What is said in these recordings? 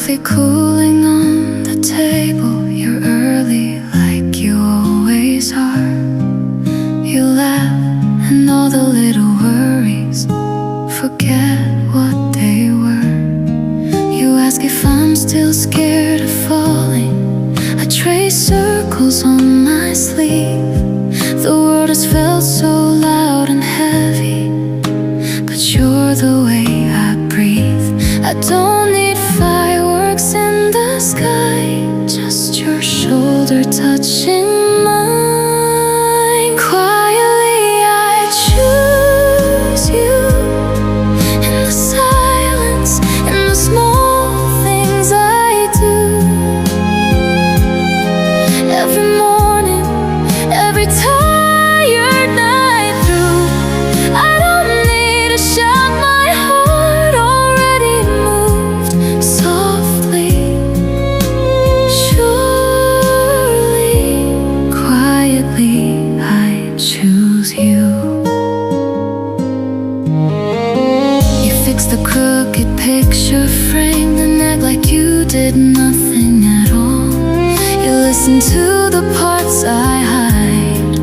Coffee cooling on the table. You're early like you always are. You laugh and all the little worries forget what they were. You ask if I'm still scared of falling. I trace circles on my sleeve. The world has felt so loud and heavy, but you're the way I breathe. I don't need fireworks in the sky, just your shoulder touching mine. Quietly I choose you, in the silence, in the small things I do. Every morning, every tired night through, I don't need to shout, my heart already moved softly, surely. Quietly I choose you. You fix the crooked picture frame and act like you did nothing at all. You listen to the parts I hide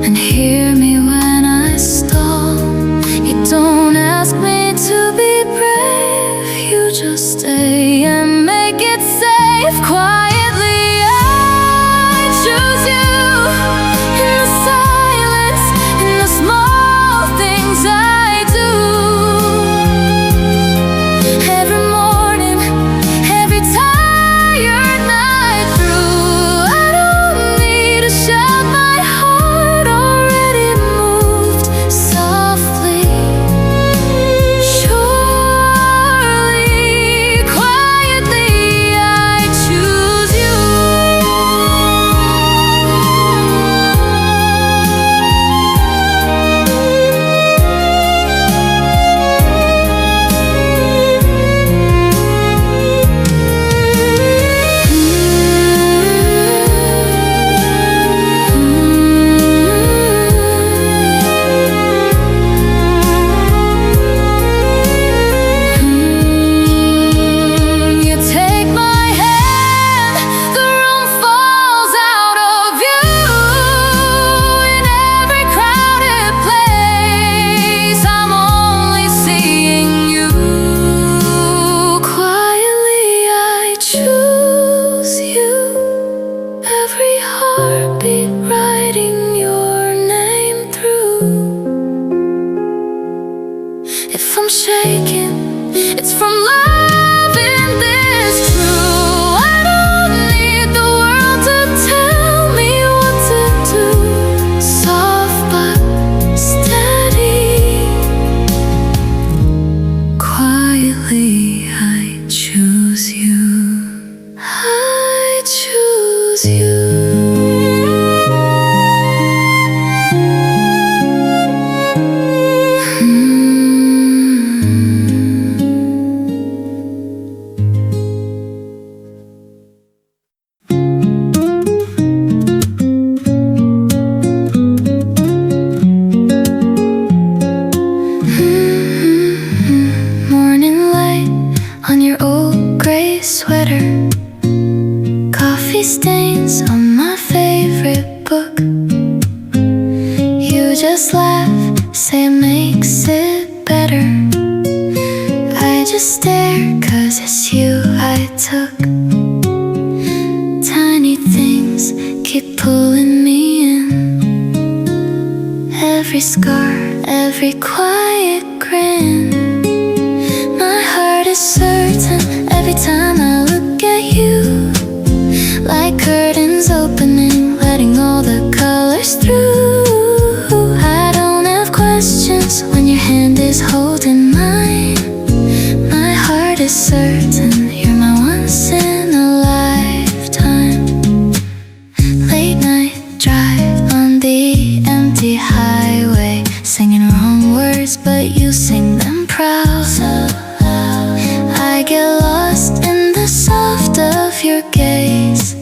and hear me when I stall. You don't ask me to be brave, you just stay and make it safe. Quietly I choose you, in the silence, in the small things I do. Every morning, every tired night through, I don't need to shout, my heart already moved softly, surely. Quietly I choose you. You take my hand, the room falls out of view. In every crowded place, I'm only seeing you. Quietly I choose you, every heartbeat writing your name through. If I'm shaking, it's from loving this true. I don't need the world to tell me what to do. Soft but steady. Quietly I choose you. I choose you. Morning light on your old gray sweater, coffee stains on my favorite book. You just laugh, say it makes it better. I just stare, 'cause it's you I took. Tiny things keep pulling me in. Every scar, every quiet grin. My heart is certain every time I look at you. Like curtains opening, letting all the colors through. I don't have questions when your hand is holding mine. My heart is certain you're my once in a lifetime. Late night drive on the empty highway, singing wrong words but you sing them proud. So loud. I get lost in the soft of your gaze.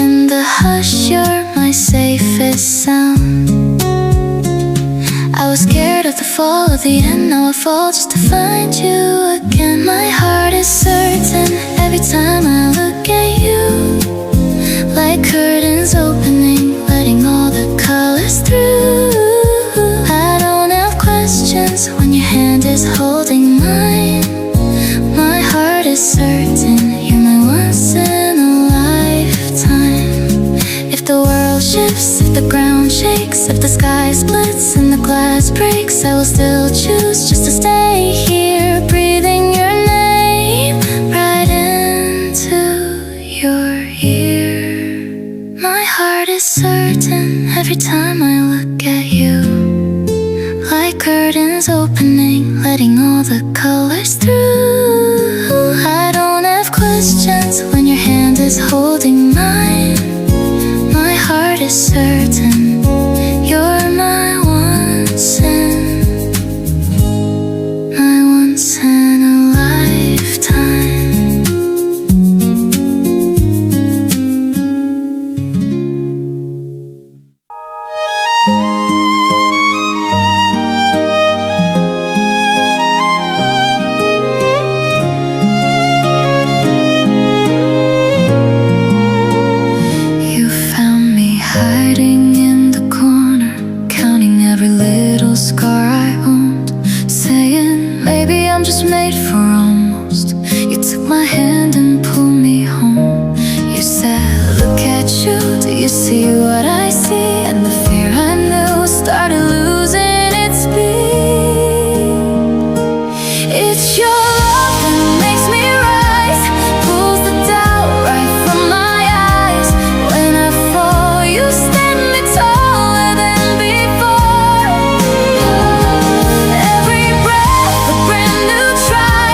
In the hush you're my safest sound. I was scared of the fall, of the end. Now I fall just to find you again. My heart is certain time I look at you, like curtains opening, letting all the colors through. I don't have questions when your hand is holding mine. My heart is certain you're my once in a lifetime. If the world shifts, if the ground shakes, if the sky splits and the glass breaks, I will still choose just to stay here, breathing your name right into your ear. My heart is certain every time I look at you, like curtains opening, letting all the colors through. I don't have questions when your hand is holding mine. My heart is certain you're my once in a lifetime. You found me hiding in the corner, counting every little scar I owned, saying maybe I'm just made for almost. You took my hand and pulled me home. You said, look at you, do you see what I see? And the fear I knew started losing its speed. It's your love that makes me rise, pulls the doubt right from my eyes. When I fall, you stand me taller than before. Every breath a brand new try,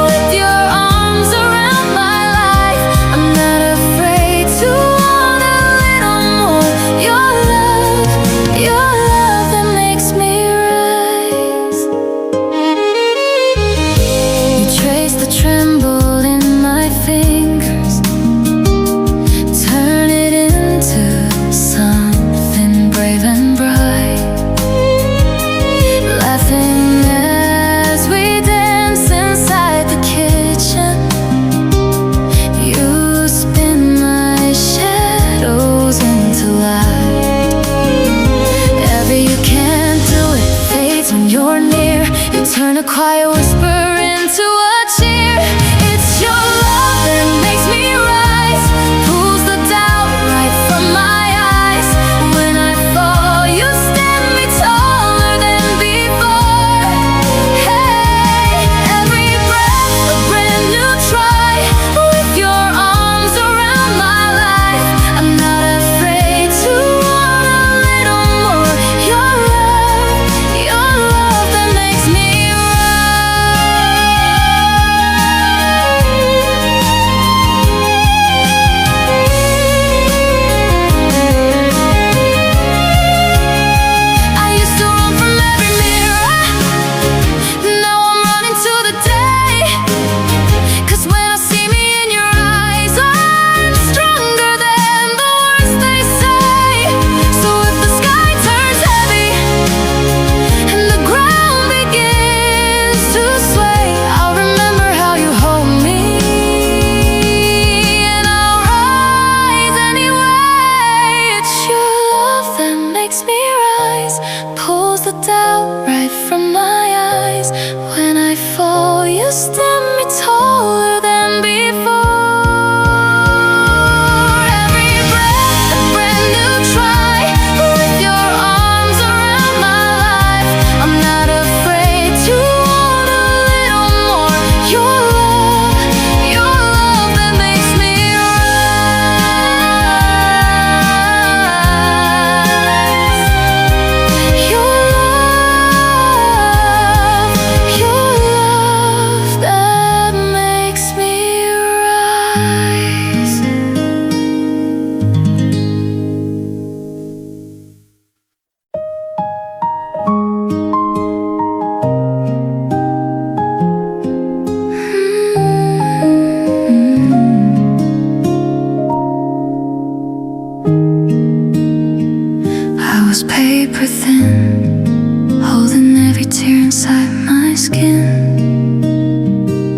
with your arms around my life. I'm not afraid to want a little more. Your love that makes me rise. You trace the tremble in my fingers, turn it into something brave and bright, laughing as we dance inside the kitchen. You spin my shadows into light. Ever you can't do it fades when you're near. You turn a quiet whisper into a cheer. It's your love that makes me rise, pulls the doubt right from my eyes. When I fall, you stand me taller than before. Hey, every breath a brand new try, with your arms around my life. I'm not afraid to want a little more. Your love that makes me I used to run from every mirror, now I'm running to the day. 'Cause when I see me in your eyes, I'm stronger than the words they say. So if the sky turns heavy and the ground begins to sway, I'll remember how you hold me, and I'll rise anyway. It's your love that makes me rise, pulls the doubt right from my eyes. When I fall, you stand me taller than before. Every breath a brand new try, with your arms around my life. I'm not afraid to want a little more. Your love that makes me rise. Your love that makes me rise. I was paper thin, holding every tear inside my skin.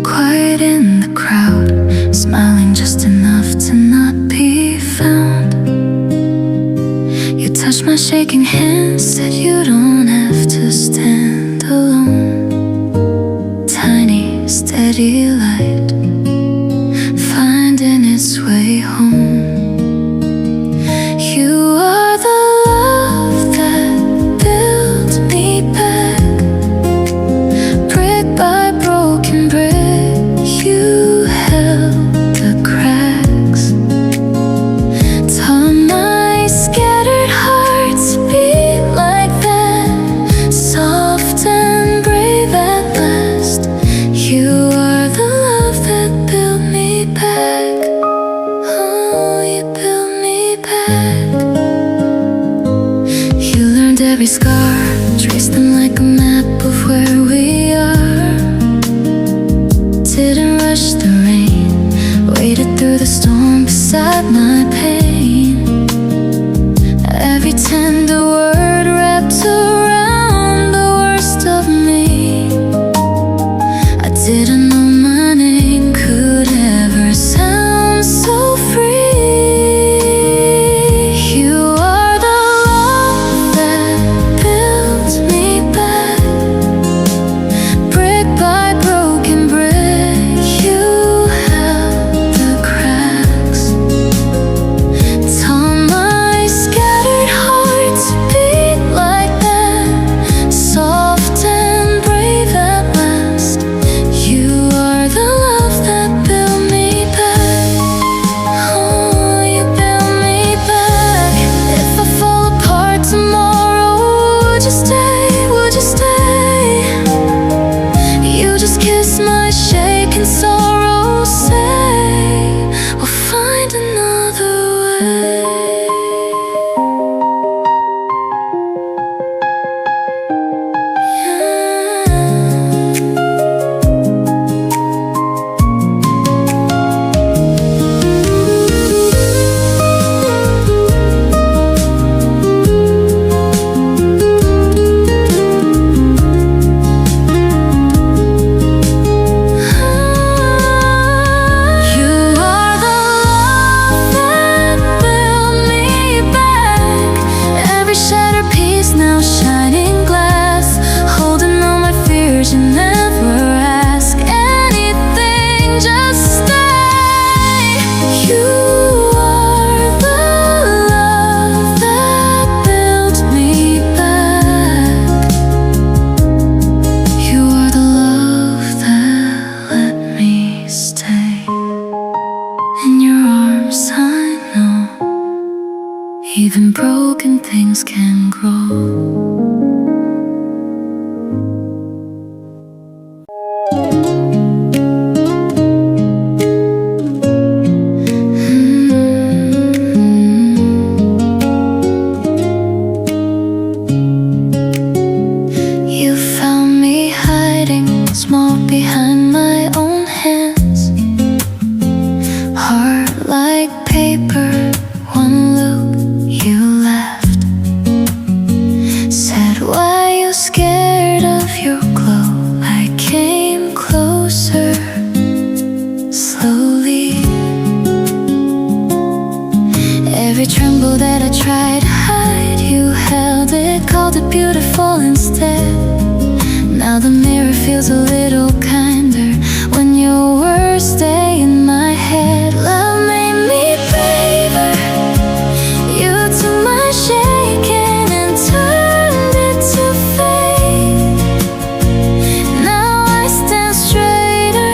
Quiet in the crowd, smile just enough to not be found. You touched my shaking hand, said you don't have to stand alone. Tiny, steady light, finding its way home. You are the love that built me back, brick by broken brick. You held the cracks, taught my scattered hearts to beat like that, soft and brave at last. You are the love that built me back. Oh, you built me back. You learned every scar, traced them like a map of where we are. Didn't rush the rain, waded through the storm beside my pain. Every tender word wrapped around the worst of me. I didn't know my name could ever sound so free. You are the love that built me back, brick by broken brick. You held the cracks, taught my scattered hearts to beat like that, soft and brave at last. You are the love that built me back. Oh, you built me back. If I fall apart tomorrow, would you stay? Would you stay? You just kiss my shaking sorrow, say we'll find another way. You are the love that built me back. Every shattered piece now shining glass, holding all my fears. You never ask anything, just stay. You are the love that built me back. You are the love that let me stay. In your arms I know even broken things can grow. You found me hiding small behind my own hands, heart like paper. One look, you laughed, said, "Why you scared of your glow?" I came closer, slowly. Every tremble that I tried to hide, you held it, called it beautiful instead. Now the mirror feels a little kinder when your words stay in my head. Love made me braver. You took my shaking and turned it to faith. Now I stand straighter,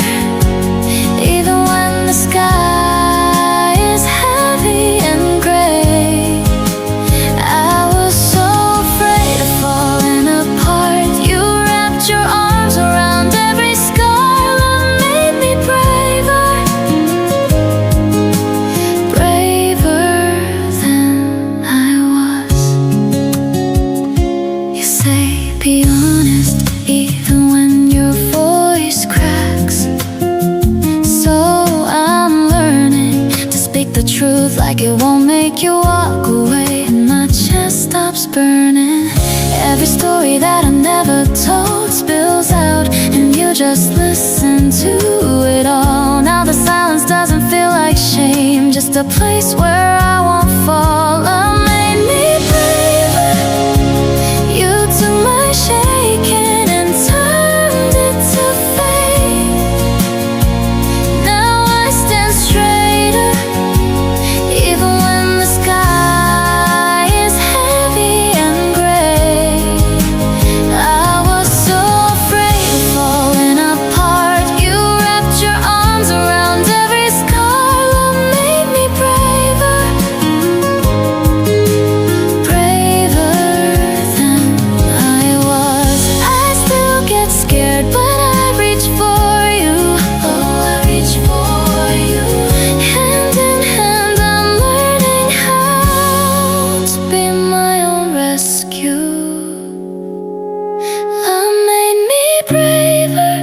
even when the sky is heavy and gray. I was so afraid of falling apart. You wrapped your arms around every scar. Love made me braver, braver than I was. You say, be honest, even when your voice cracks. So I'm learning to speak the truth like it won't make you walk away, and my chest stops burning. Every story that I never told spills out, and you just listen to it all. Now the silence doesn't feel like a place where I won't fall. Love made me braver. You took my shaking and turned it to faith. Now I stand straighter, even when the sky is heavy and gray. I was so afraid of falling apart. You wrapped your arms around every scar. Love made me braver, braver than I was. I still get scared, but I reach for you. Oh, I reach for you. Hand in hand, I'm learning how to be my own rescue. Love made me braver.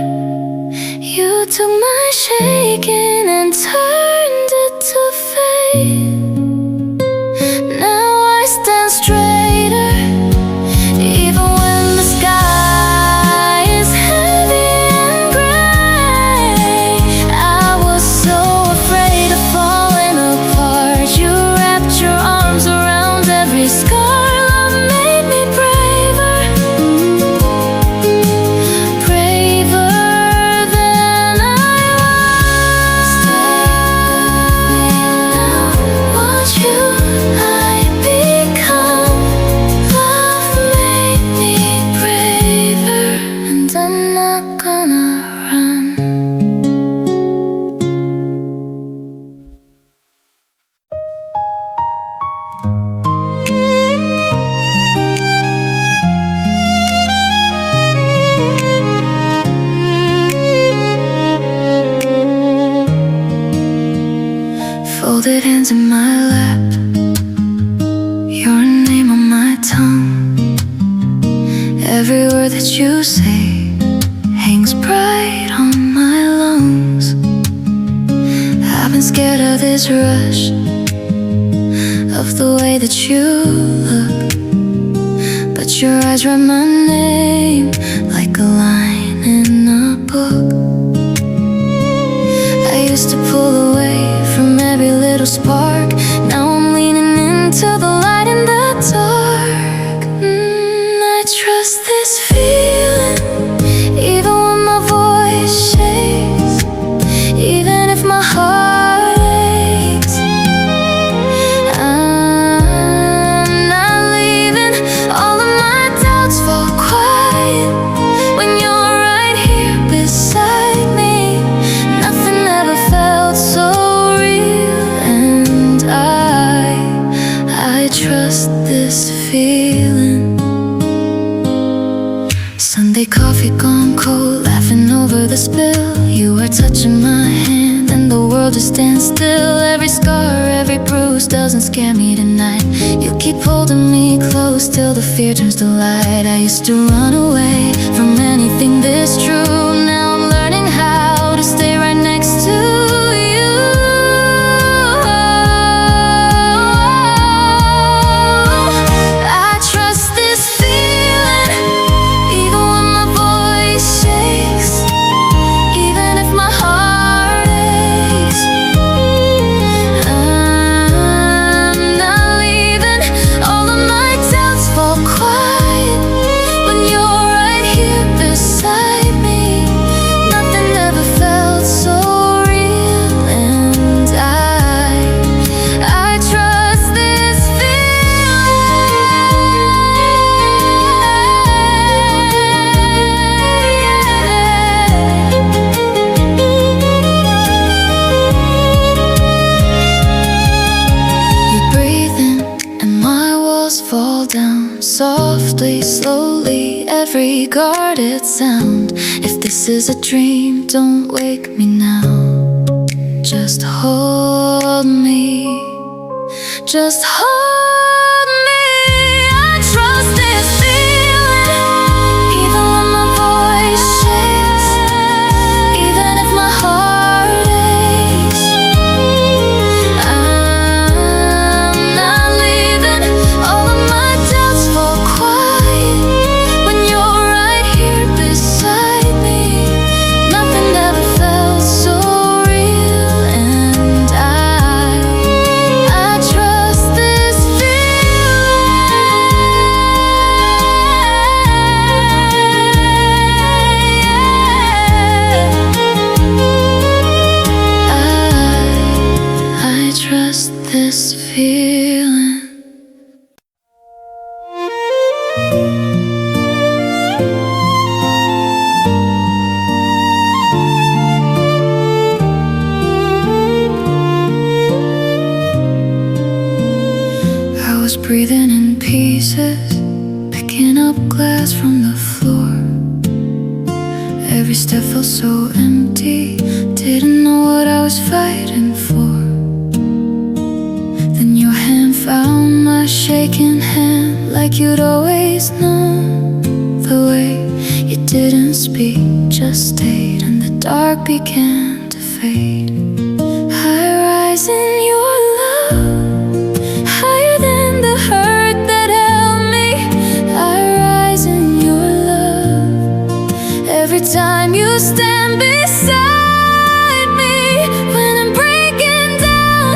You took my shaking and turned it to faith. Now I stand straighter, even when the sky is heavy and gray. I was so afraid of falling apart. You wrapped your arms around every scar. Love made me braver, braver than I was. Now watch who I become. Love made me braver, and I'm not gonna run. Folded hands in my lap, your name on my tongue. Every word that you say hangs bright on my lungs. I've been scared of this rush, of the way that you look, but your eyes write my name like a line in a book. I used to pull away from every little spark. Now I'm leaning into the light in the dark. I trust this feeling, even when my voice shakes, even if my heart aches. I'm not leaving. All of my doubts fall quiet when you're right here beside me. Nothing ever felt so real, and I trust this feeling. Sunday coffee gone cold, laughing over the spill. You are touching my hand and the world just stands still. Every scar, every bruise doesn't scare me tonight. You keep holding me close till the fear turns to light. I used to run away from anything this true. Now I'm learning how to stay right next to you. I trust this feeling, even when my voice shakes, even if my heart aches. I'm not leaving. All of my doubts fall quiet when you're right here beside me. Nothing ever felt so real, and I trust this feeling. You breathe in and my walls fall down softly, slowly, every guarded sound. If this is a dream, don't wake me now. Just hold me, just hold me. I trust this feeling, even when my voice shakes, even if my heart aches. I'm not leaving. All of my doubts fall quiet when you're right here beside me. Nothing ever felt so real, and I was breathing in pieces, picking up glass from the floor. Every step felt so empty, didn't know what I was fighting for. Then your hand found my shaking hand, like you'd always known. The way you didn't speak, just stayed, and the dark began to fade. I rise in your love, higher than the hurt that held me. I rise in your love, every time you stand beside me. When I'm breaking down,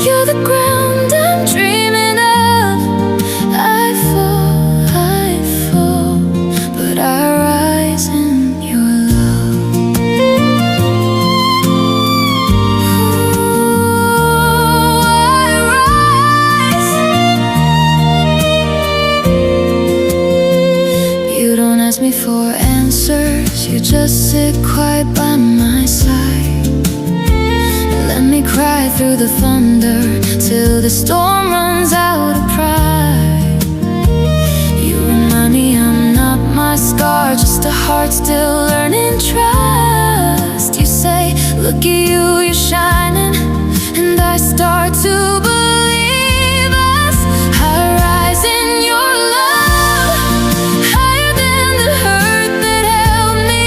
you're the ground I'm dreaming of. I fall, but I rise in your love. You don't ask me for answers, you just sit quiet by my side and let me cry through the thunder till the storm runs out of pride. You remind me I'm not my scar, just a heart still learning trust. You say, look at you, you're shining, and I start to believe us. I rise in your love, higher than the hurt that held me.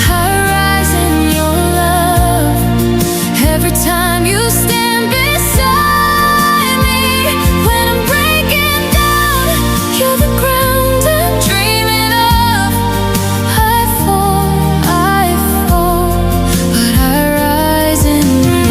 I rise in your love, every time you stand beside me. When I'm breaking down, you're the ground I'm dreaming of. I fall, but I rise in you.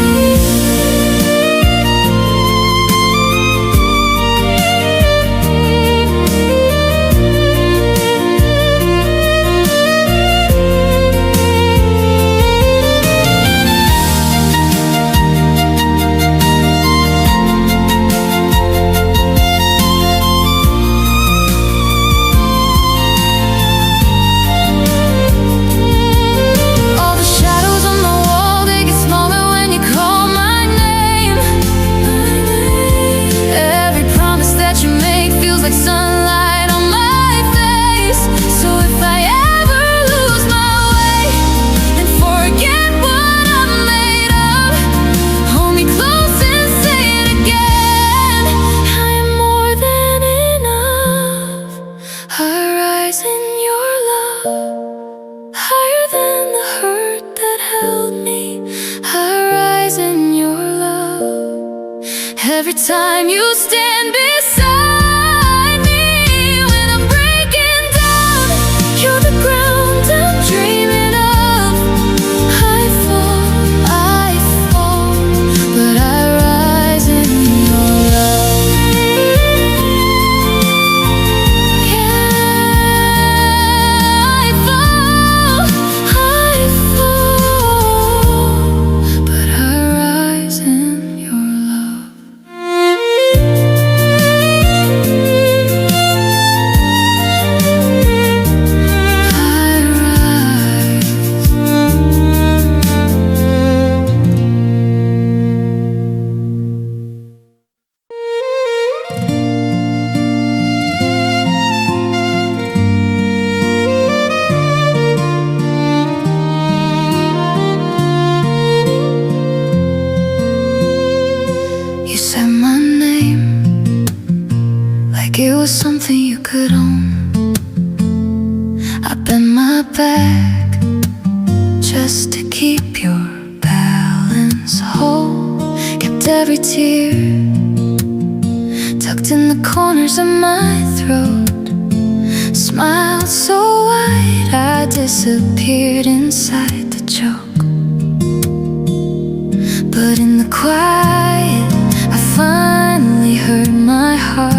All the shadows on the wall, they get smaller when you call my name. Every promise that you make feels like sunlight on my face. So if I ever lose my way and forget what I'm made of, hold me close and say it again. I am more than enough. I rise in your love, higher than the hurt that held me. I rise in your love, every time you stand beside me. When I'm breaking down, you're the ground I'm dreaming of. I fall, but I rise in your love. Yeah, I fall, but I rise in your love. You said my name like it was something you could own. I bent my back just to keep your balance whole. Kept every tear tucked in the corners of my throat. Smiled so wide I disappeared inside the joke. But in the quiet, I finally heard my heart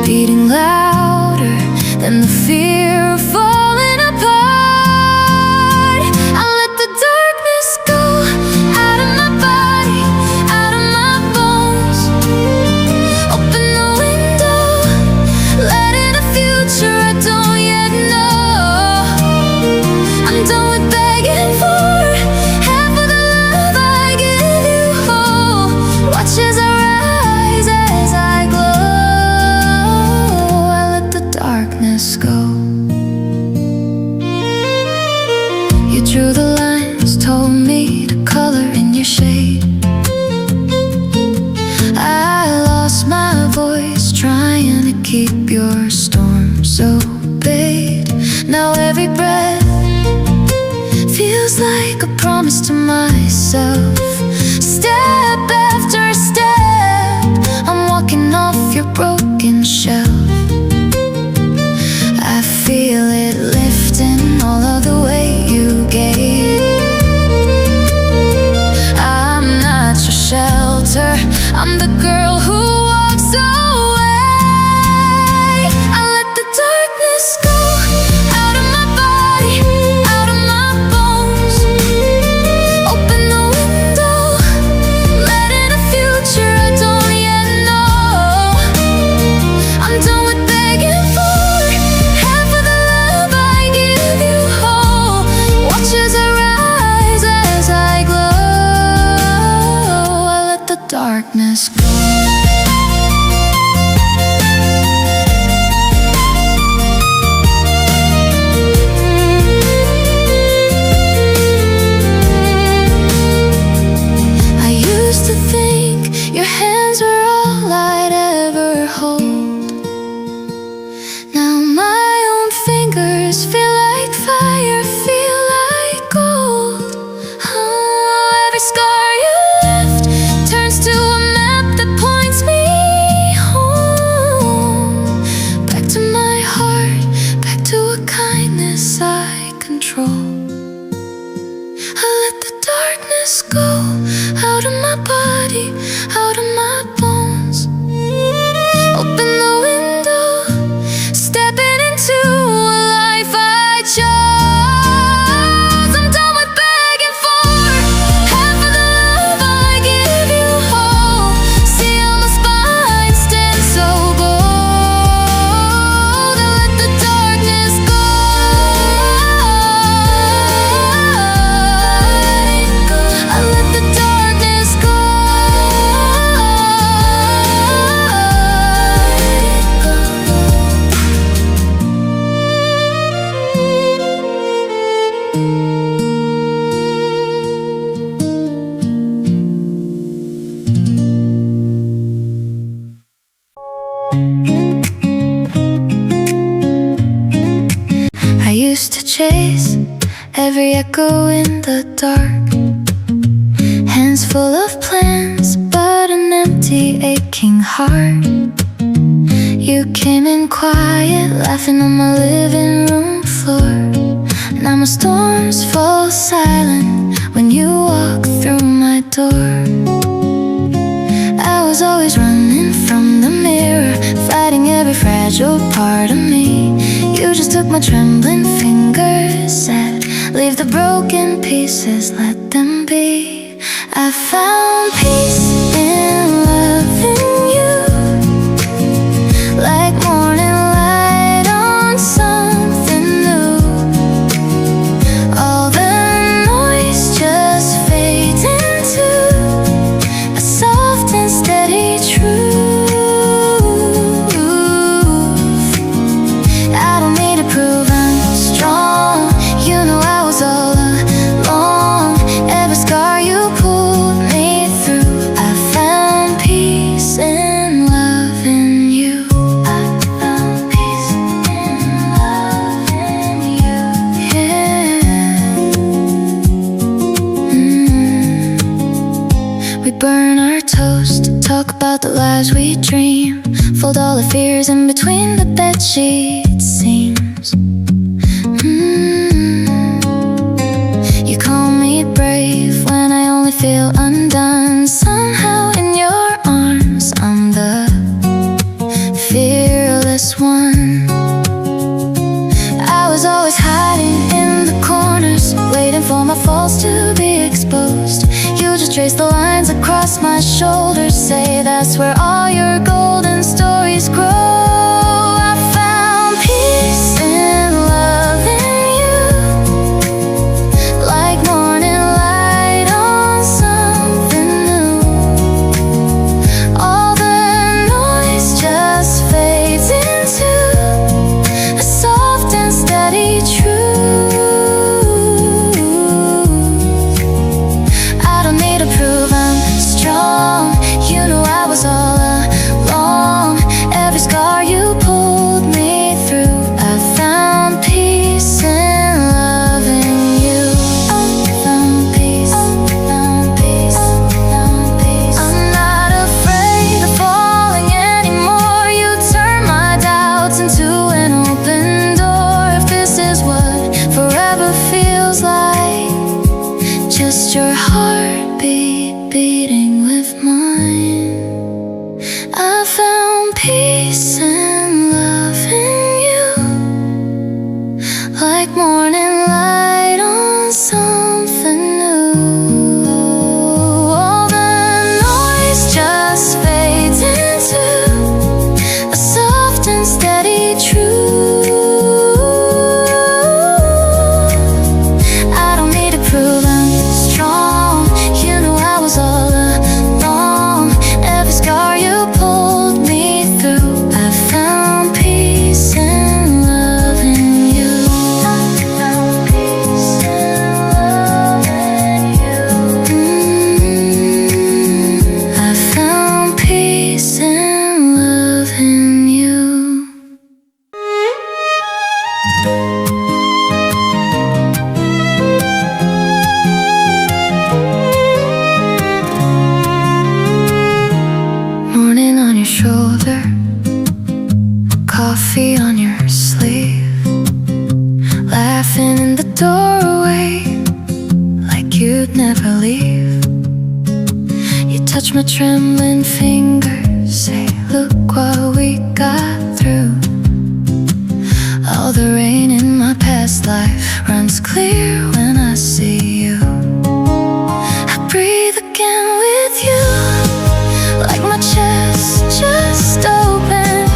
beating louder than the fear of falling apart. I let the darkness go out of my body, out of my bones. Open the window, let in a future I don't yet know. I'm done with begging for half of the love I make a promise to myself. Step after step, I'm walking off your broken shelf. I feel it lifting all of the weight you gave. I'm not your shelter, I'm the girl who walks away. I let the darkness go out of my body, out of my bones. Open the window, let in a future I don't yet know. I'm done with begging for half of the love I give you whole. Watch as I rise, as I glow. I let the darkness go. I used to think your hands were all I'd ever hold. Now my own fingers feel like fire, feel like gold. Oh, every scar you left turns to a map that points me home. Back to my heart, back to a kindness I control. I let the darkness go out of my body, out of my bones. Open the window, stepping into a life I chose. I'm done with begging for half of the love I give you whole. See how my spine stands so bold. I let the darkness go. I let the darkness go. I used to chase every echo in the dark. Hands full of plans, but an empty, aching heart. You came in quiet, laughing on my living room floor. Now my storms fall silent when you walk through my door. I was always running from the mirror, fighting every fragile part of me. You just took my trembling fingers, said, leave the broken pieces, let them be. I found peace in loving you, like morning light on something new. All the noise just fades into a soft and steady truth. I don't need to prove I'm strong. You know I was all along. Every scar you pulled me through. I found peace in loving you. I found peace in loving you. Yeah. We burn our toast, talk about the lives we dream, fold all the fears in between the bedsheet seams. You call me brave when I only feel undone. Somehow in your arms I'm the fearless one. I was always hiding in the corners, waiting for my faults to be exposed. You just trace the lines across my shoulders, say that's where all your golden stories grow. I found peace in loving you, like morning light on something new. All the noise just fades into a soft and steady truth. I don't need to prove I'm strong. You know I was all along. Every scar you pull just your heartbeat beating with mine. I found peace and love in you, like morning light on something new. All the noise just fades into a soft and steady truth. I don't need to prove I'm strong. You knew I was all along. Every scar you pulled me through, I found peace and love in you. I found peace and love in you. I found peace and love in you. Morning on your shoulder, coffee on your sleeve, laughing in the doorway like you'd never leave. You touch my trembling fingers, say, look what we got through. All the rain in my past life runs clear when I see you. I breathe again with you, like my chest just opened.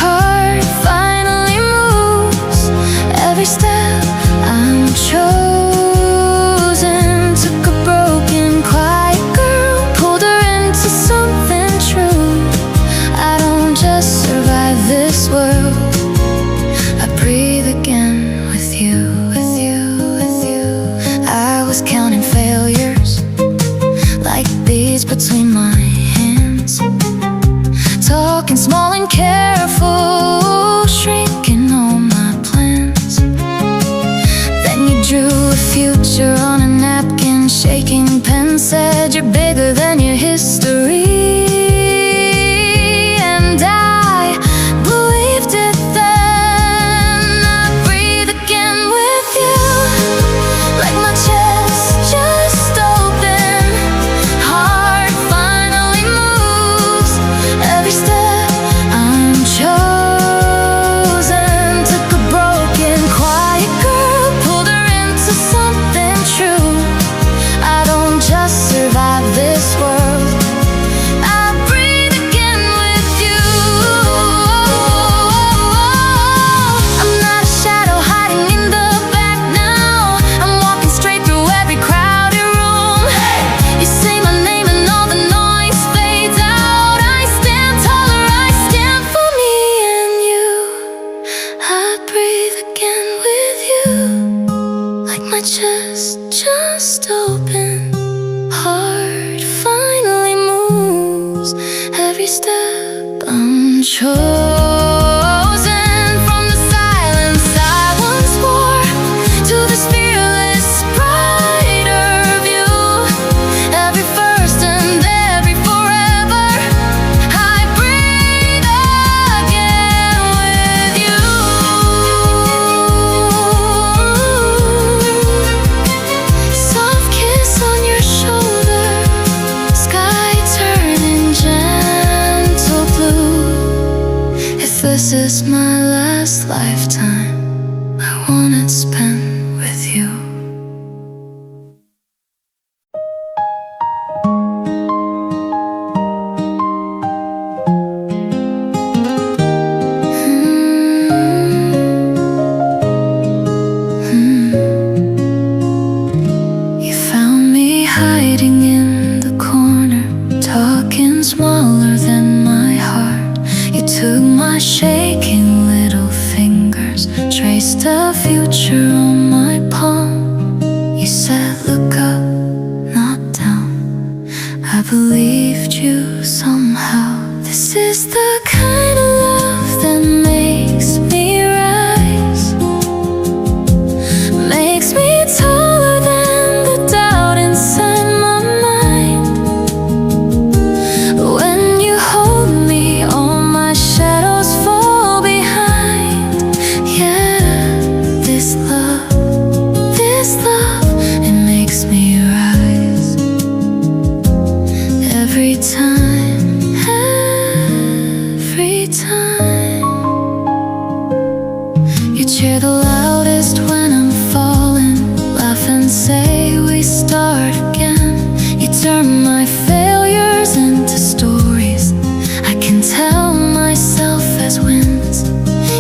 Heart finally moves. Every step I'm chosen. Took a broken, quiet girl, pulled her into something true. I don't just survive this world, I breathe again with you, with you, with you. I was counting failures like beads between my hands, talking small and careful, shrinking all my plans. Then you drew a future on a napkin, shaking pen said you're bigger than your history. And I believed it then. I breathe again with you, like my chest just opened. Heart finally moves. Every step I'm chosen. Took a broken, quiet girl, pulled her into something true. I don't just survive this world, I breathe again with you. I'm not a shadow hiding in the back now. I'm walking straight through every crowded room. You say my name and all the noise fades out. I stand taller, I stand for me and you. I breathe again with you, like my chest just opened. Heart finally moves. Every step I'm chosen. From the silence I once wore to this fearless, brighter view. Every first and every forever, I breathe again with you. Soft kiss on your shoulder, sky turning gentle blue. If turn my failures into stories I can tell myself as wins.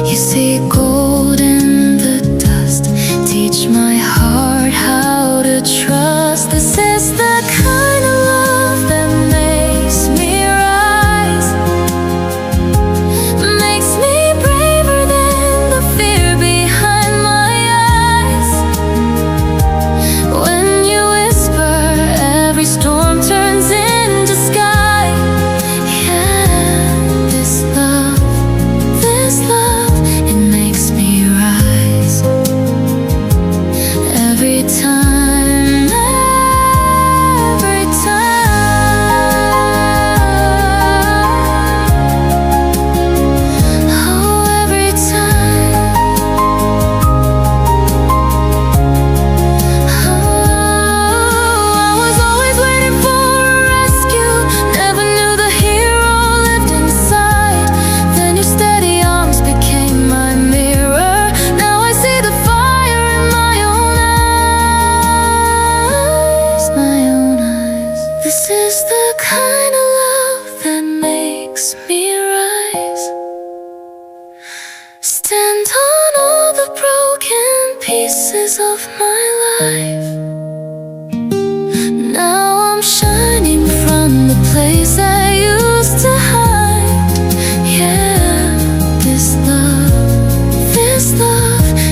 You see gold in the dust, teach my heart how to trust. This is the kind of love that makes me rise, makes me braver than the fear behind my eyes. When you whisper, every storm turns into sky. Yeah, this love, it makes me rise. Every time, every time, oh, every time, oh, I was always waiting for a rescue, never knew the hero lived inside. Then your steady arms became my mirror. Now I see the fire in my own eyes, my own eyes. This is the kind of love that makes me rise, stand on all the broken pieces of my life. Now I'm shining from the place I used to hide. Yeah, this love,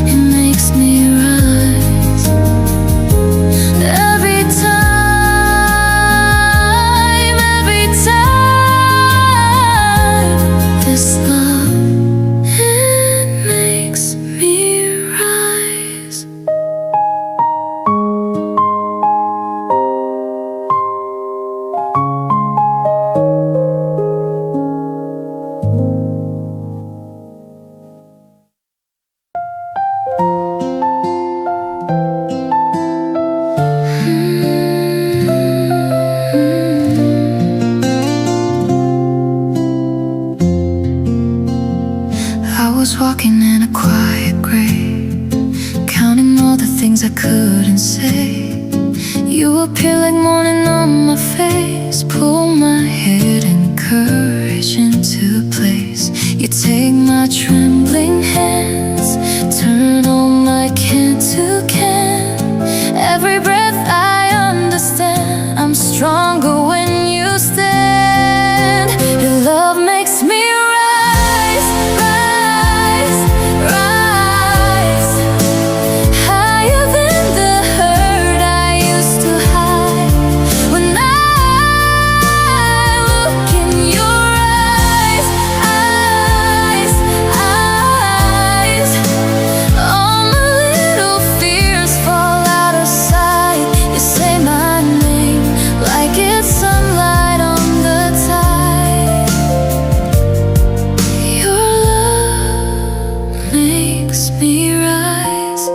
it makes me rise. Every time, this love, it makes me rise. I was walking in a quiet grave, counting all the things I couldn't say. You appear like morning on my face, pull my head, encourage into place. You take my trembling hands, turn all my can to can. Every breath I understand, I'm stronger when you stand. Your love makes me rise, rise, rise, higher than the hurt I used to hide. When I look in your eyes, all my little fears fall out of sight. You say my name like it's sunlight on the tide. Your love makes me rise.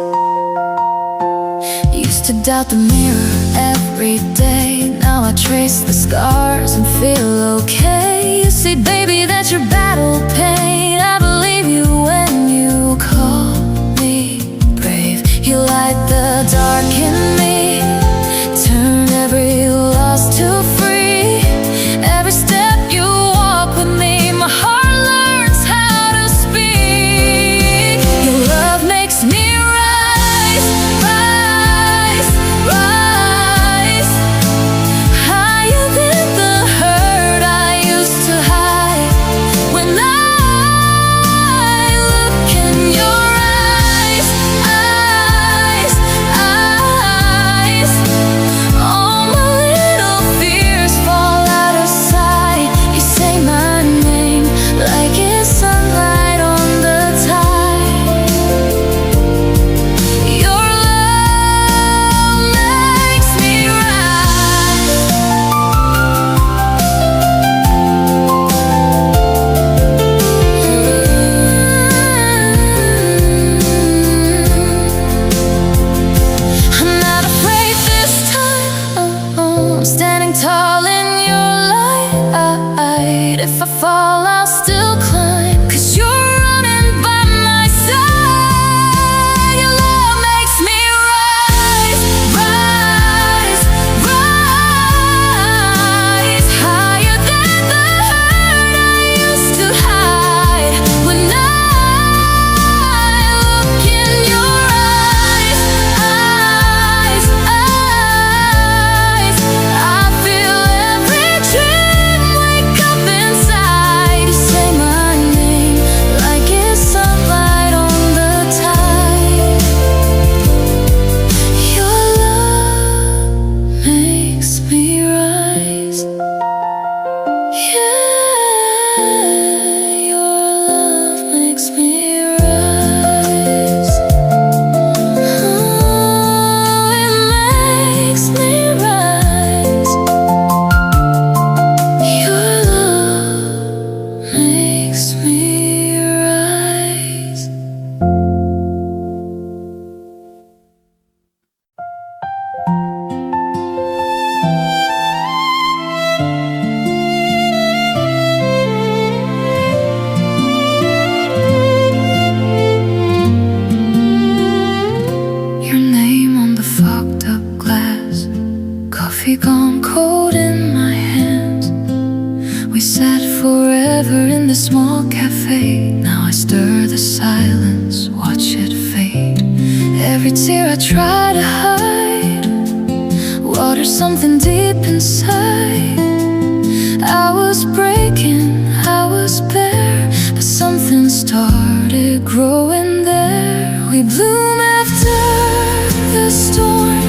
Used to doubt the mirror every day, now I trace the scars and feel okay. You see, baby, that's your battle pain. I believe you when you call me brave. You light the dark in me, turn every loss to free. Every step you walk with me, my heart learns how to speak. Your love makes me rise, rise, rise, higher than the hurt I used to hide. When I look in your eyes, all my little fears fall out of sight. You say my name like it's sunlight on the tide. Your love makes me rise. I'm not afraid this time. I'm standing tall in your light. If I fall, I'll still climb, 'cause you're running by my side. Your love makes me rise, rise, rise. gone cold in my hands. We sat forever in the small cafe. Now I stir the silence, watch it fade. Every tear I try to hide, water something deep inside. I was breaking, I was bare, but something started growing there. We bloom after the storm,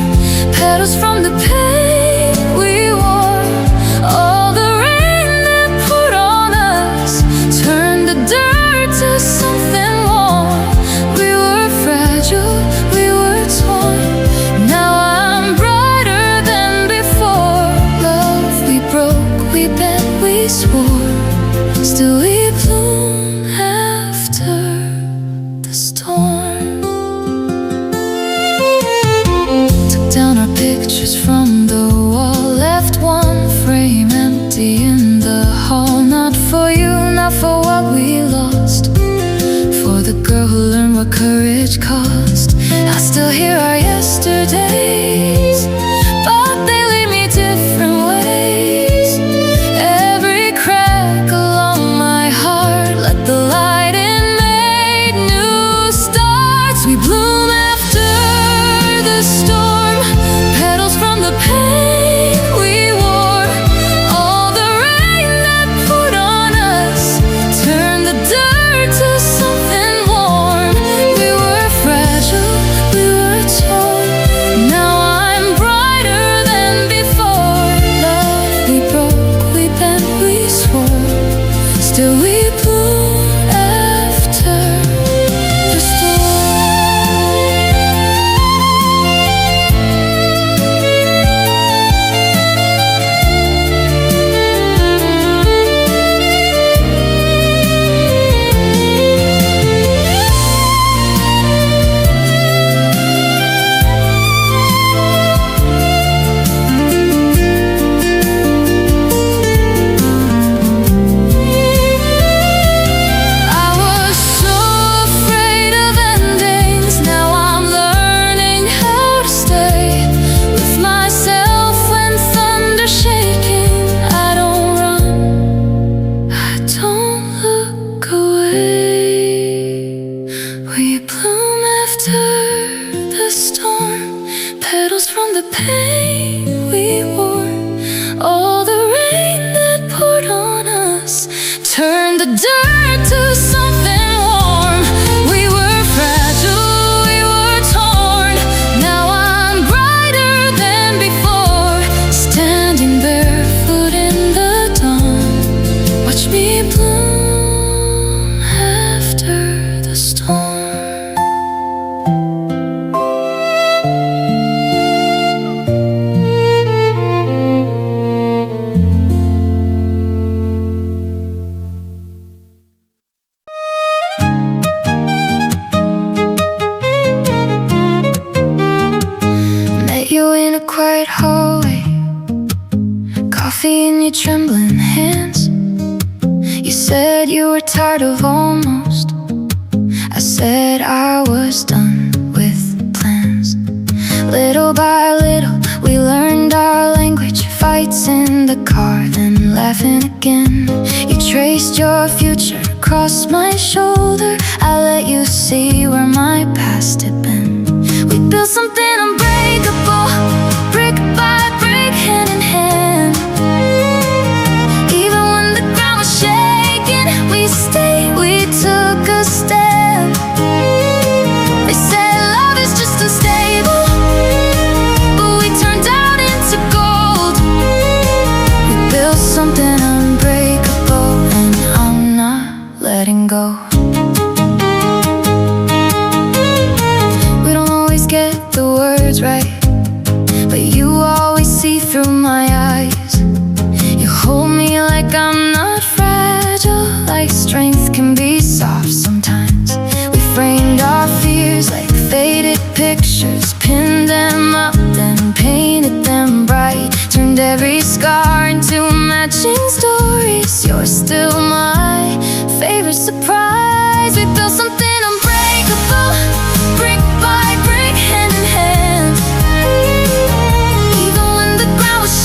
petals from the pain we wore. All the rain that poured on us turned the dirt to something warm. We were fragile, we were torn. Now I'm brighter than before. Love, we broke, we bent, we swore. Still we bloom after the storm. Took down our pictures from the wall, left one frame empty in the hall. Not for you, not for what we lost, for the girl who learned what courage cost. I still hear our yesterdays, but they lead me different ways. Every crack along my heart, let the light in, made new starts. We bloom after the storm, petals from the pain we wore. All the rain that poured on us turned the dirt to something warm. We were fragile, we were torn. Now I'm brighter than before. Love, we broke, we bent, we swore. Still we bloom after the I was so afraid of endings. Now I'm learning how to stay with myself when thunder's shaking. I don't run, I don't look away. We bloom after the storm, petals from the pain we wore. All the rain that poured on us turned the dirt to something warm. We were fragile, we were torn. Now I'm brighter than before, standing barefoot in the dawn. Watch me bloom after the storm. Met you in a quiet hallway, coffee in your trembling hands. You said you were tired of almost. I said I was done with plans. Little by little, we learned our language. Fights in the car, then laughing again. You traced your future across my shoulder. I let you see where my past had been. We built something unbreakable, brick by brick, hand in hand. Even when the ground was shaking, we stayed, we took a stand. They said love is just unstable, but we turned out into gold. We built something unbreakable, and I'm not letting go. We don't always get the words right, but you always see through my eyes. You hold me like I'm not fragile, like strength can be soft sometimes. We framed our fears like faded pictures, pinned them up, then painted them bright. Turned every scar into matching stories. You're still my favorite surprise. We built something unbreakable, brick by brick, hand in hand. Even when the ground was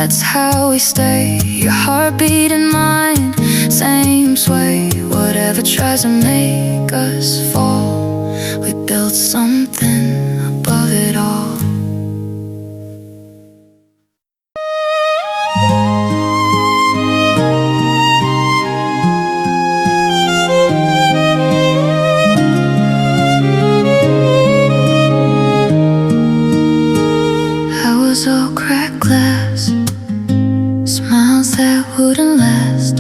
that's how we stay. Your heartbeat and mine, same sway. Whatever tries to make us fall, we built something above it all. All cracked glass, smiles that wouldn't last,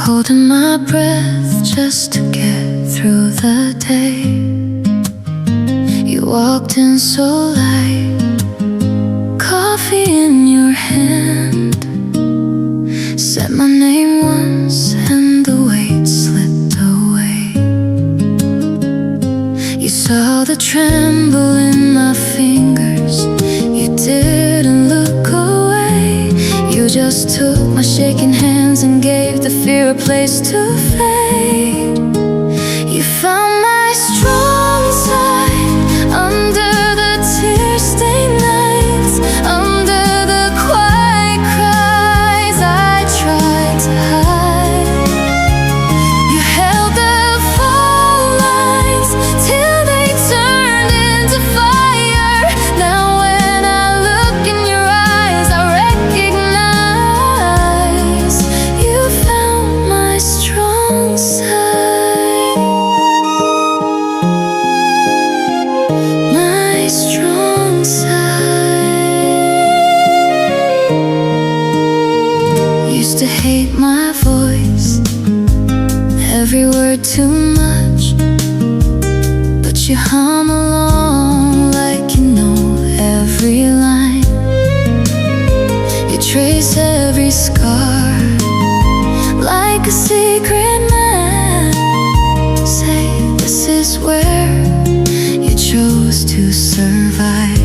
holding my breath just to get through the day. You walked in so light, coffee in your hand, said my name once and the weight slipped away. You saw the tremble in my fingers, didn't look away. You just took my shaking hands and gave the fear a place to fade. You found my strong side under the tear-stained nights, under the quiet cries I tried to hide. You held the fault lines till they turned into fire. Now to hate my voice, every word too much, but you hum along like you know every line. You trace every scar like a secret map. Say this is where you chose to survive.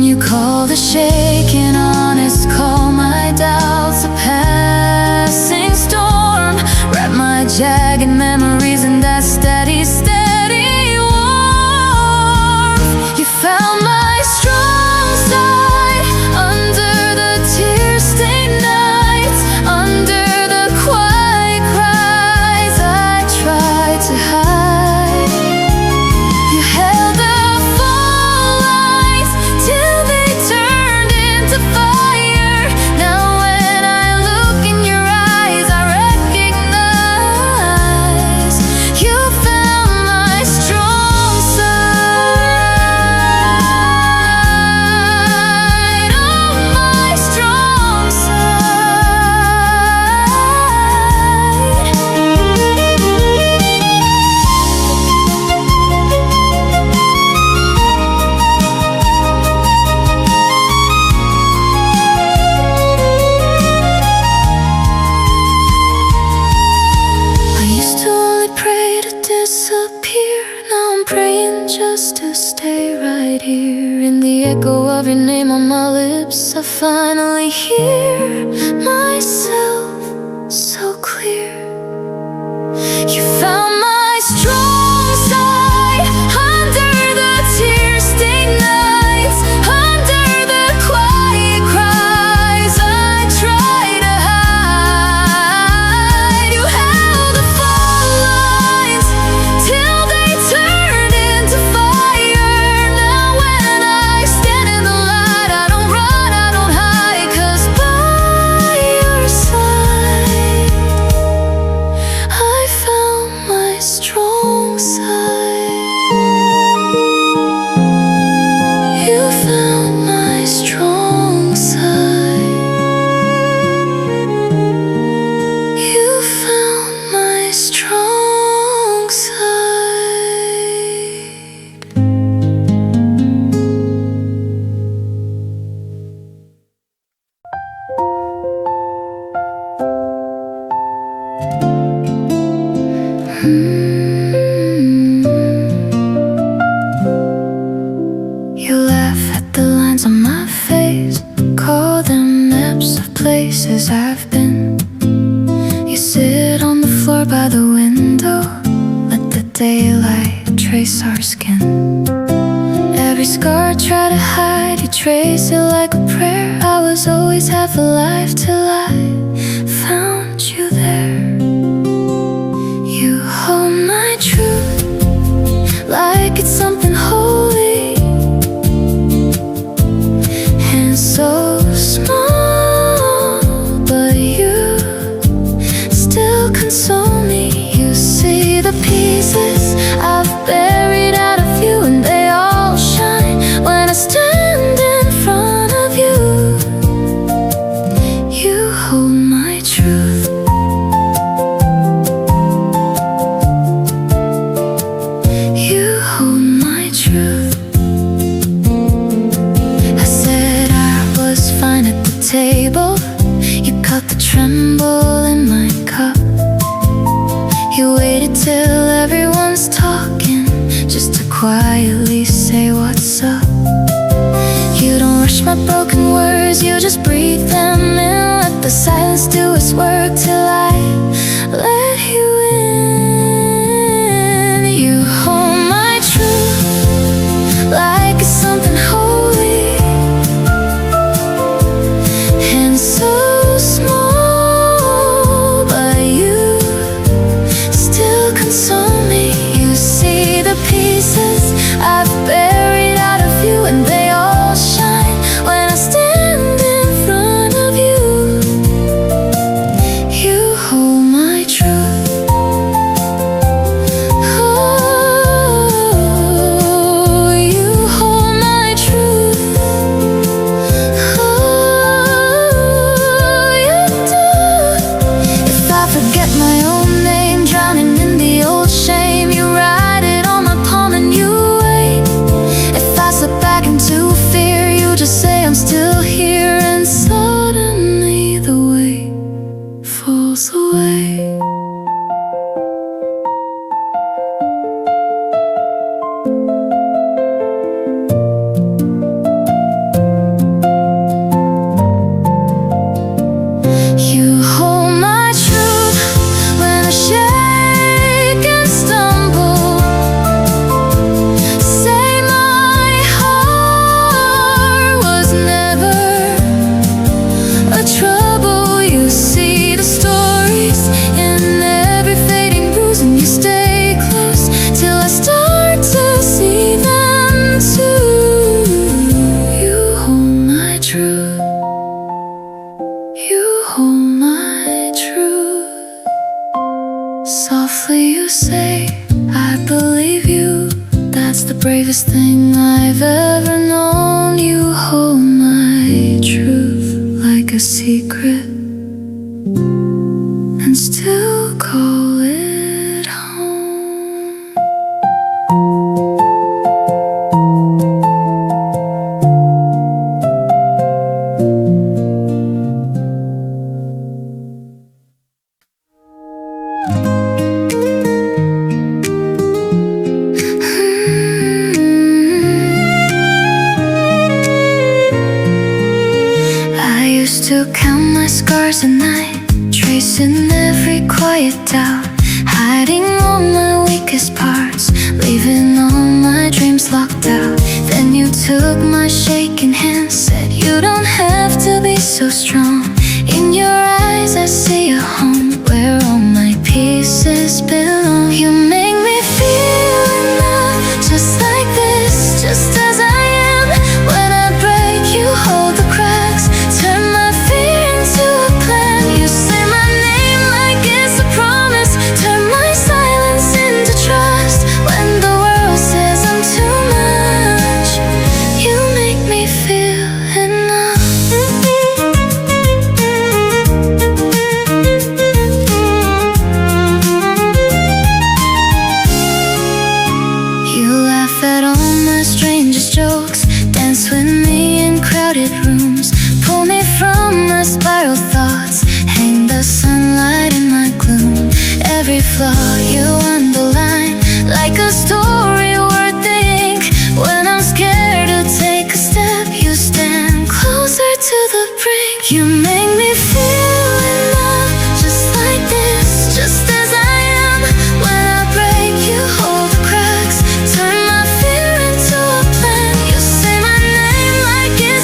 You call the shaking honest, call my doubts a passing storm. Wrap my jagged memories in that steady, steady warmth. You found my strong side under the tear-stained nights, under the quiet cries I tried to hide. You held the fault lines till they turned into fire. Now when I look in your eyes, I recognize you found my strong side. Oh, my strong I used to only pray to disappear. Now I'm praying just to stay right here. In the echo of your name on my lips, I finally hear myself so clear. You found my strong side under the tear-stained nights, under the quiet cries I tried to hide. You held the fault lines till they turned into fire. Now when I stand in the light, I don't run, I don't hide, 'cause by your side I found my strong side. You found my strong side. You found my strong side. You laugh at the lines on my face, call them maps of places I've been. You sit on the floor by the window, let the daylight trace our skin. Every scar I try to hide, you trace it like a prayer. I was always half alive till I found you there. You hold my truth like it's something holy, and so small, but you still console me. You see the pieces I've buried out of you, and they all shine when I stand in front of you. You hold my truth. You hold my truth. I said I was fine at the table. You caught the tremble in my cup. You waited till everyone's talking, just to quietly say what's up. You don't rush my broken words, you just breathe them in. Let the silence do its work till I let you in. You hold my truth like it's something holy, and so small, but you still console me. You see the pieces I've buried out of you, and they all shine when I stand in front of you. You hold my truth. Oh, you hold my truth. Oh, you do. If I forget my own name, drowning in the old shame, you write it on my palm and you wait. If I slip back into fear, you just say I'm still here, and suddenly the weight falls away. You hold my truth when I shake and stumble. Say my heart was never a trouble. You see the stories in every fading bruise, and you stay close till I start to see them too. You hold my truth. You hold my truth. Softly you say, I believe you. That's the bravest thing I've ever known. You hold my truth like a secret, and still call it home. I used to count my scars at night, tracing every quiet doubt, hiding all my weakest parts, leaving all my dreams locked out. Then you took my shaking hand, said you don't have to be so strong. In your eyes I see a home where all my pieces belong. You make me feel enough, just like this, just as I am. When I break, you hold the cracks, turn my fear into a plan. You say my name like it's a promise, turn my silence into trust. When the world says I'm too much, you make me feel enough. You laugh at all my strangest jokes, dance with me in crowded rooms, pull me from my spiral thoughts, hang the sunlight in my gloom. Every flaw you underline like a story worth the ink. When I'm scared to take a step, you stand closer to the brink. You make me feel enough, just like this, just as I am. When I break, you hold the cracks, turn my fear into a plan. You say my name like it's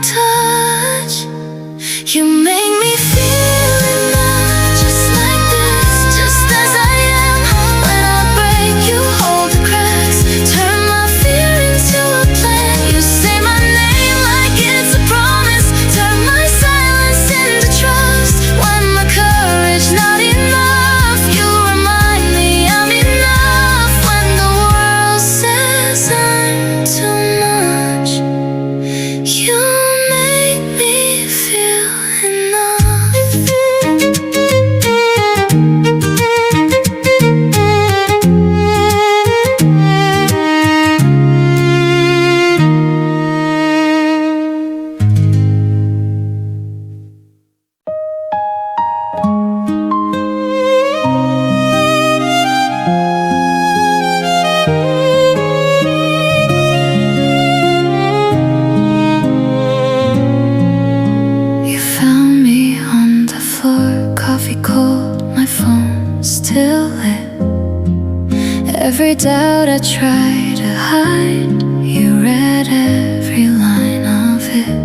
touch. You make me feel enough, just like this, just as I am. When I break, you hold the cracks, turn my fear into a plan. You say my name like it's a promise, turn my silence into trust. When my courage not enough, you remind me I'm enough. When the world says I'm too much, you make me feel enough. You found me on the floor, coffee cold, my phone still lit. Every doubt I tried to hide, you read every line of it.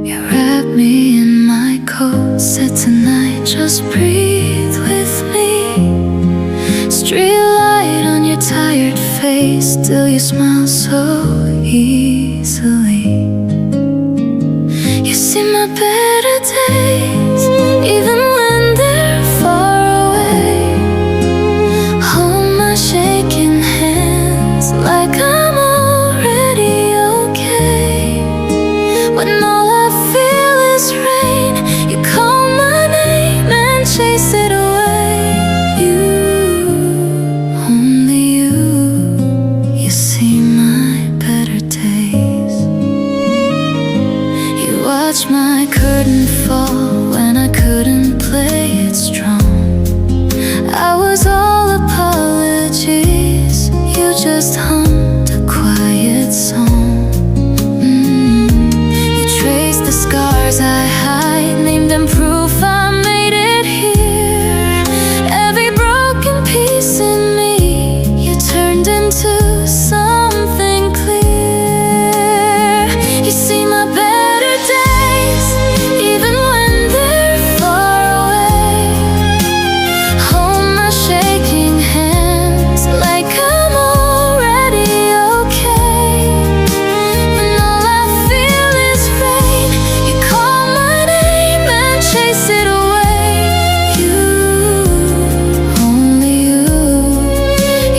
You wrapped me in my coat, said tonight just breathe with me. Street light on your tired face, still you smile so easily. You see my better days, even when they're far away. Hold my shaking hands like I'm already okay. When all I feel is rain, you call my name and chase it away. You, only you see my better days. You watch my curtain fall when I couldn't play it strong. I was all apologies, you just hummed a quiet song. You traced the scars I hide, named them proof I made it here. Every broken piece in me, you turned into something clear. You see my better days, even when they're far away. Hold my shaking hands like I'm already okay. When all I feel is rain, you call my name and chase it away. You, only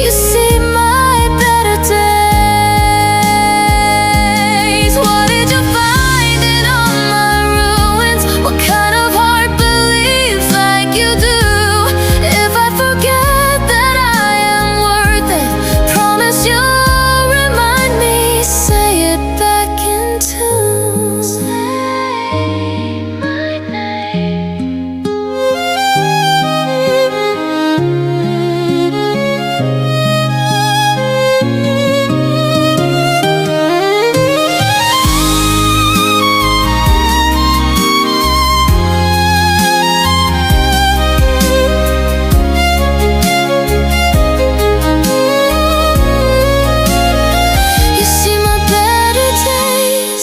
you see my better days. What did you find in all my ruins? What kind of heart believes like you do? If I forget that I am worth it, promise you'll remind me, say it back in tune. Say my name. You see my better days,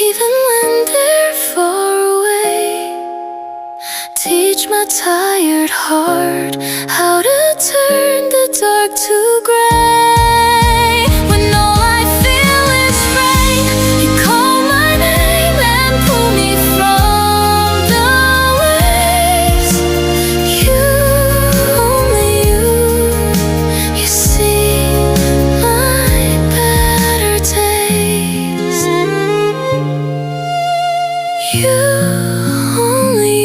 even when they're far away. Teach my tired heart how to turn the dark to gray. When all I feel is rain, you call my name and pull me from the waves. You, only you see my better days. You, only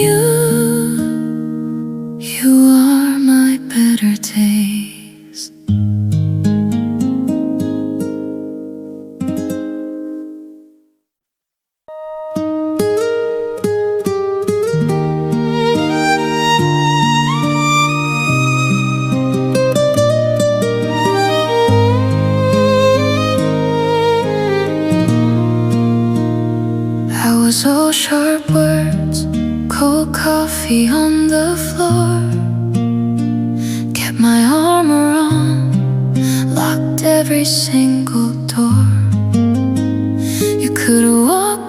you are my better days. I was all sharp words, cold coffee on the floor. Kept my armor on, locked every single door. You could walk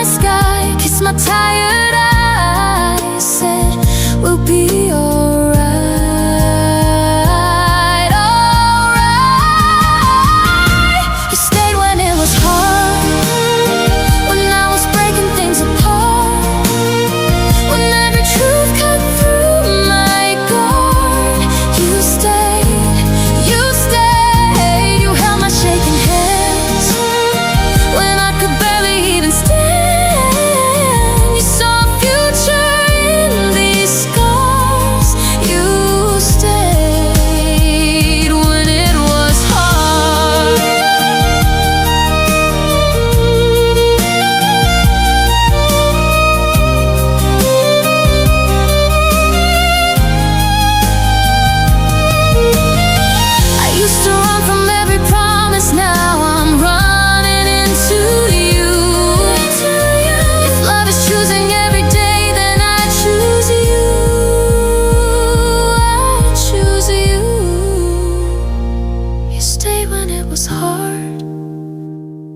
my sky, kissed my tired eyes, said we'll be alright, alright. You stayed when it was hard, when I was breaking things apart, when every truth cut through my guard. You stayed, you stayed. You held my shaking hands when I could barely even stand. You saw a future in these scars. You stayed when it was hard. I used to run from every promise, now I'm running into you. If love is choosing every day, then I choose you. I choose you. You stayed when it was hard.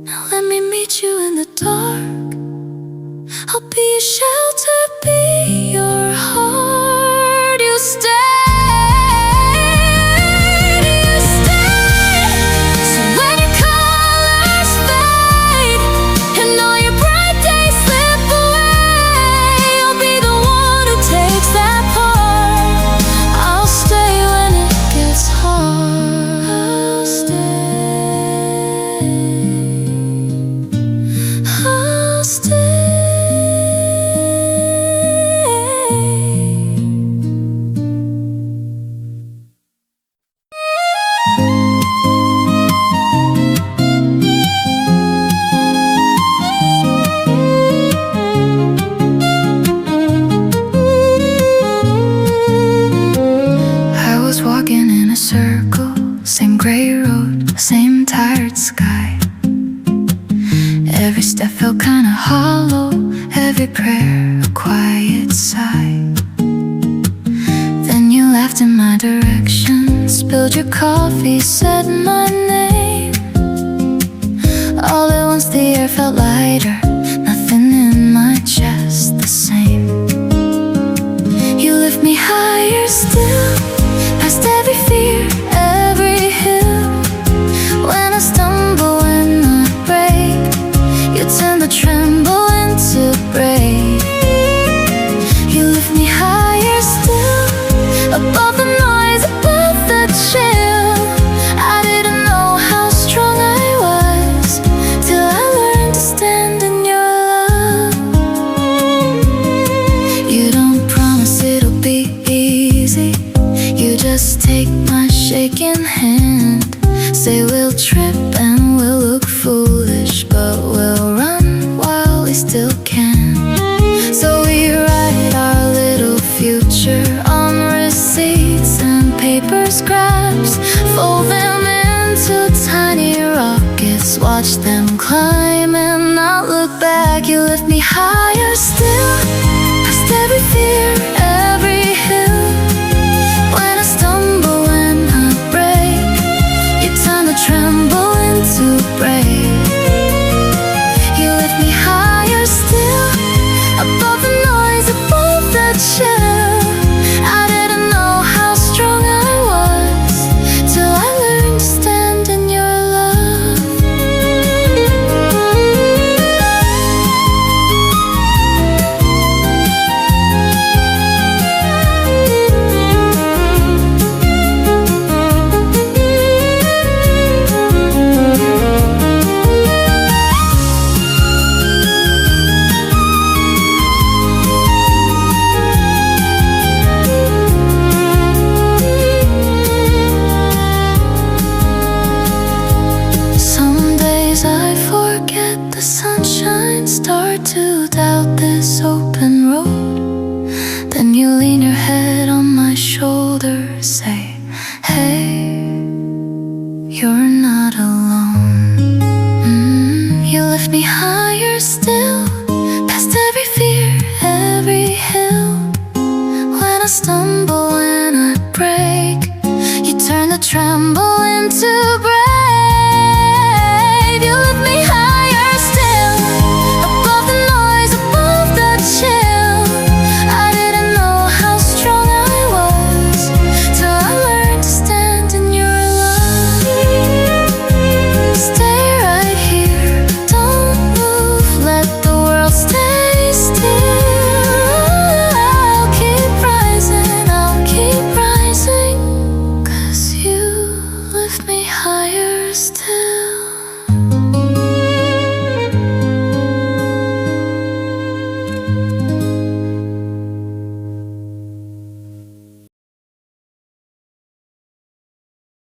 Now let me meet you in the dark. I'll be your shelter, be your heart. You stayed, you stayed. So when your colors fade and all your bright days slip away, I'll be the one who takes that part. I'll stay when it gets hard. I'll stay, I'll stay. I was walking in a circle, same gray road, same tired sky. Every step felt kinda hollow, every prayer a quiet sigh. Then you laughed in my direction, spilled your coffee, said my name. All at once the air felt lighter, nothing in my chest the same. You lift me higher still, past every fear, every hill. When I stumble, when I break, you turn the tremble into brave. You lift me higher still, above the noise, above the chill. I didn't know how strong I was till I learned to stand in your love. You don't promise it'll be easy, you just take my shaking hand. Say we'll trip and we'll look foolish, but we'll run while we still can. So we write our little future on receipts and paper scraps, fold them into tiny rockets, watch them climb and not look back. You lift me higher still, past every fear, every hill. When I stumble, when I break, you turn the tremble into brave. You lift me higher still, above the noise, above the chill. I didn't know how strong I was till I learned to stand in your love. Some days I forget the sunshine, start to doubt this open road. Then you lean your head on my shoulder, say, hey, you're not alone. You lift me higher still, past every fear, every hill. When I stumble,